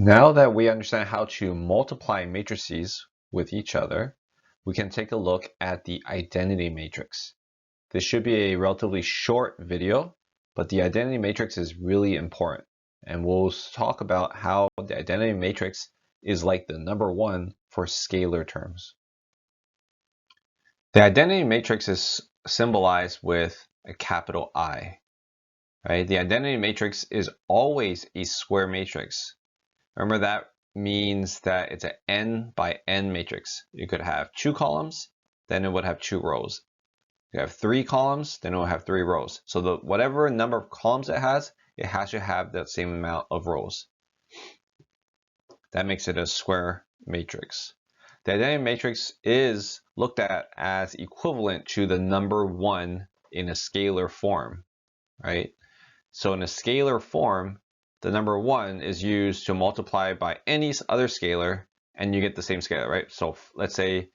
Now that we understand how to multiply matrices with each other, we can take a look at the identity matrix. This should be a relatively short video, but the identity matrix is really important. And we'll talk about how the identity matrix is like the number one for scalar terms. The identity matrix is symbolized with a capital I. Right? The identity matrix is always a square matrix. Remember, that means that it's an n by n matrix. You could have 2 columns, then it would have 2 rows. You have 3 columns, then it will have 3 rows. So whatever number of columns it has to have that same amount of rows. That makes it a square matrix. The identity matrix is looked at as equivalent to the number 1 in a scalar form, right? So in a scalar form, the number 1 is used to multiply by any other scalar, and you get the same scalar, right? So let's say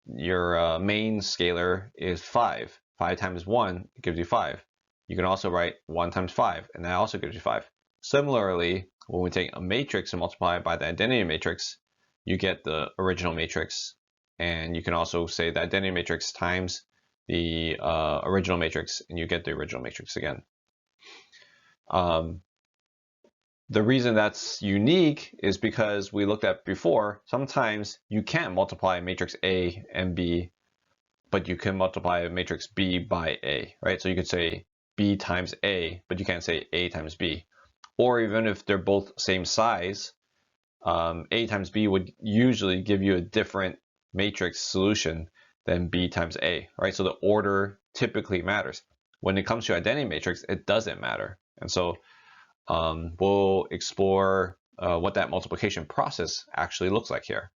your main scalar is 5. 5 times 1 gives you 5. You can also write 1 times 5, and that also gives you 5. Similarly, when we take a matrix and multiply it by the identity matrix, you get the original matrix. And you can also say the identity matrix times the original matrix, and you get the original matrix again. The reason that's unique is because we looked at before, sometimes you can't multiply matrix A and B, but you can multiply matrix B by A, right? So you could say B times A, but you can't say A times B. Or even if they're both same size, A times B would usually give you a different matrix solution than B times A, right? So the order typically matters. When it comes to identity matrix, it doesn't matter. And so we'll explore what that multiplication process actually looks like here.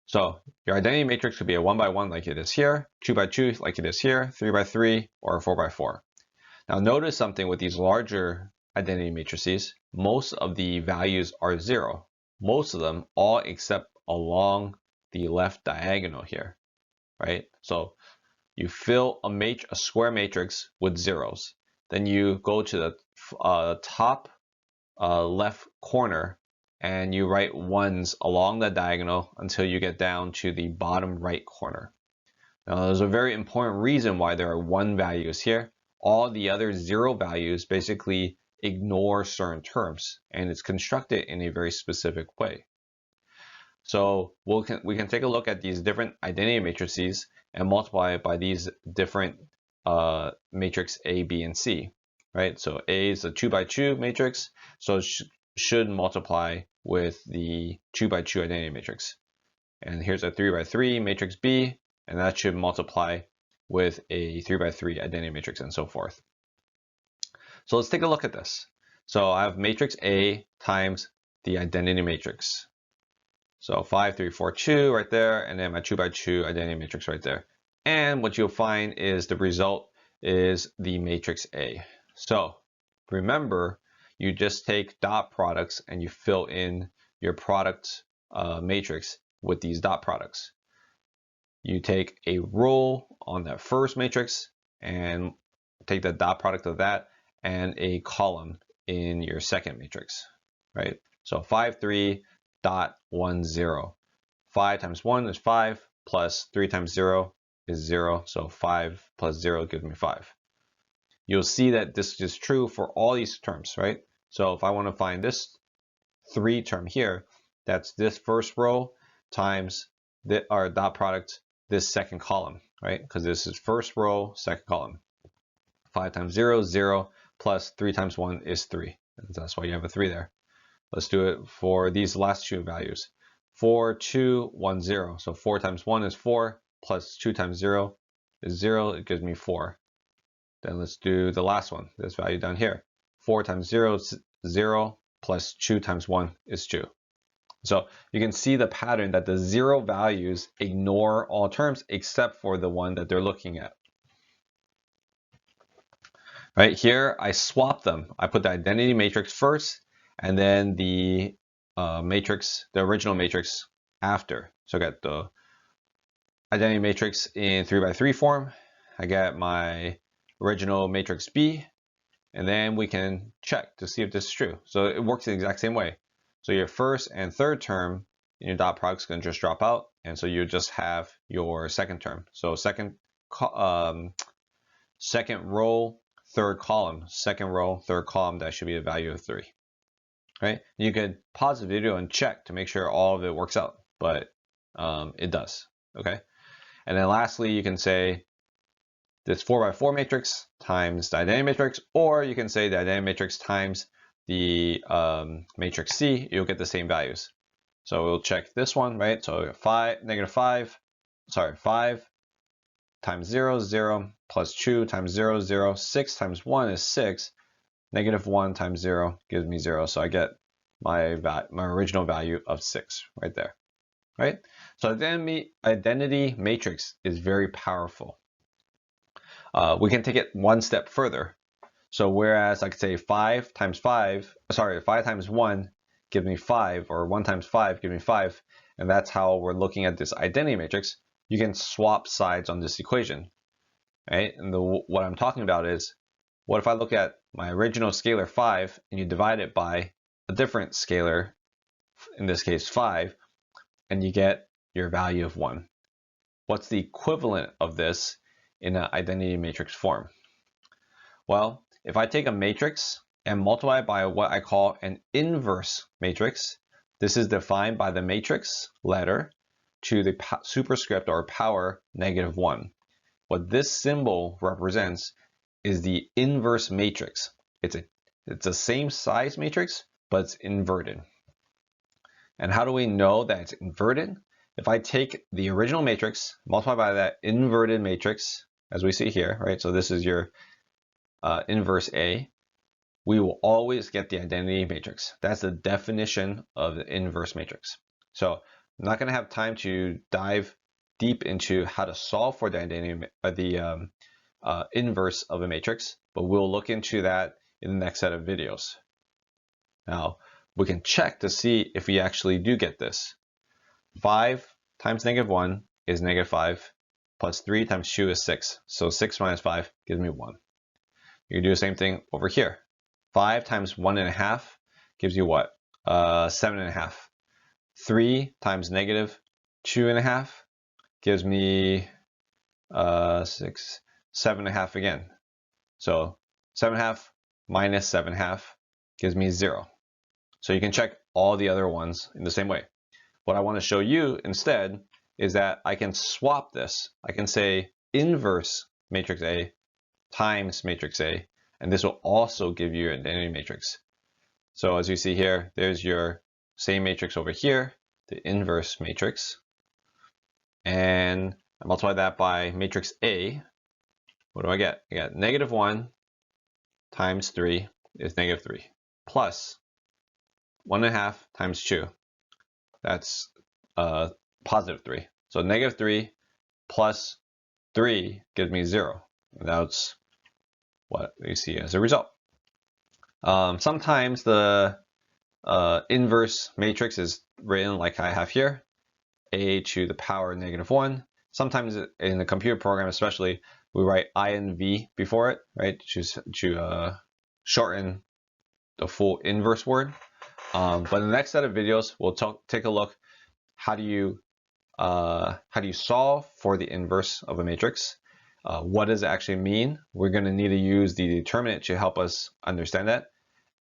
So your identity matrix could be a 1 by 1 like it is here, 2 by 2 like it is here, 3 by 3, or a 4 by 4. Now notice something with these larger identity matrices. Most of the values are 0. Most of them, all except along the left diagonal here, right? So you fill a square matrix with zeros. Then you go to the top left corner and you write ones along the diagonal until you get down to the bottom right corner. Now there's a very important reason why there are 1 values here. All the other 0 values basically ignore certain terms, and it's constructed in a very specific way. So we can take a look at these different identity matrices and multiply it by these different matrix A, B, and C, right? So A is a 2 by 2 matrix, so it should multiply with the 2 by 2 identity matrix. And here's a 3 by 3 matrix B, and that should multiply with a 3 by 3 identity matrix, and so forth. So let's take a look at this. So I have matrix A times the identity matrix. So 5, 3, 4, 2 right there, and then my 2 by 2 identity matrix right there. And what you'll find is the result is the matrix A. So remember, you just take dot products and you fill in your product matrix with these dot products. You take a row on that first matrix and take the dot product of that and a column in your second matrix, right? So 5, 3, dot 1, 0. 5 times 1 is 5, plus 3 times 0 is 0. So 5 plus 0 gives me 5. You'll see that this is true for all these terms, right? So if I want to find this 3 term here, that's this first row times our dot product this second column, right? Because this is first row, second column. 5 times 0 is 0, plus 3 times 1 is 3. And that's why you have a 3 there. Let's do it for these last 2 values. 4, 2, 1, 0. So 4 times 1 is 4, plus 2 times 0 is 0. It gives me 4. Then let's do the last one, this value down here. 4 times 0 is 0, plus 2 times 1 is 2. So you can see the pattern that the 0 values ignore all terms except for the one that they're looking at. Right here, I swap them. I put the identity matrix first, and then the original matrix after. So I got the identity matrix in 3 by 3 form. I got my original matrix B, and then we can check to see if this is true. So it works the exact same way. So your first and third term in your dot product is going to just drop out, and so you just have your second term. So second row, third column, second row, third column, that should be a value of 3. Right? You could pause the video and check to make sure all of it works out, but it does. Okay. And then lastly, you can say this 4x4 matrix times the identity matrix, or you can say the identity matrix times the matrix C. You'll get the same values. So we'll check this one, right? So 5 times 0 is 0, plus 2 times 0 is 0, 6 times 1 is 6, negative 1 times 0 gives me 0. So I get my original value of 6 right there, right? So identity matrix is very powerful. We can take it one step further. So whereas I could say 5 times 1 give me 5, or 1 times 5 give me 5, and that's how we're looking at this identity matrix, you can swap sides on this equation, right? And what I'm talking about is, what if I look at my original scalar 5 and you divide it by a different scalar, in this case 5, and you get your value of 1. What's the equivalent of this in an identity matrix form? Well, if I take a matrix and multiply it by what I call an inverse matrix, this is defined by the matrix letter to the superscript or power -1. What this symbol represents is the inverse matrix. It's the same size matrix, but it's inverted. And how do we know that it's inverted? If I take the original matrix, multiply by that inverted matrix, as we see here, right? So this is your inverse A. We will always get the identity matrix. That's the definition of the inverse matrix. So I'm not going to have time to dive deep into how to solve for the identity, inverse of a matrix, but we'll look into that in the next set of videos. Now, we can check to see if we actually do get this. 5 times -1 is -5, plus 3 times 2 is 6. So 6 minus 5 gives me 1. You can do the same thing over here. 5 times 1.5 gives you what? 7.5. 3 times -2.5 gives me 6, 7.5 again. So 7.5 minus 7.5 gives me 0. So you can check all the other ones in the same way. What I want to show you instead is that I can swap this. I can say inverse matrix A times matrix A, and this will also give you an identity matrix. So as you see here, there's your same matrix over here, the inverse matrix, and I multiply that by matrix A. What do I get? I get -1 times 3 is -3, plus 1.5 times 2. That's +3. So -3 plus 3 gives me 0. And that's what we see as a result. Sometimes the inverse matrix is written like I have here, a to the power -1. Sometimes in the computer program especially, we write INV before it, right, to shorten the full inverse word. But in the next set of videos, we'll take a look how do you solve for the inverse of a matrix. What does it actually mean? We're going to need to use the determinant to help us understand that.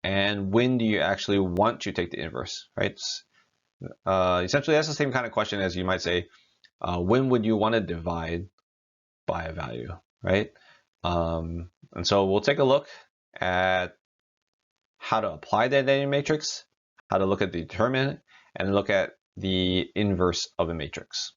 And when do you actually want to take the inverse, right? Essentially, that's the same kind of question as you might say, when would you want to divide by a value, right? And so we'll take a look at how to apply the identity matrix, how to look at the determinant, and look at the inverse of a matrix.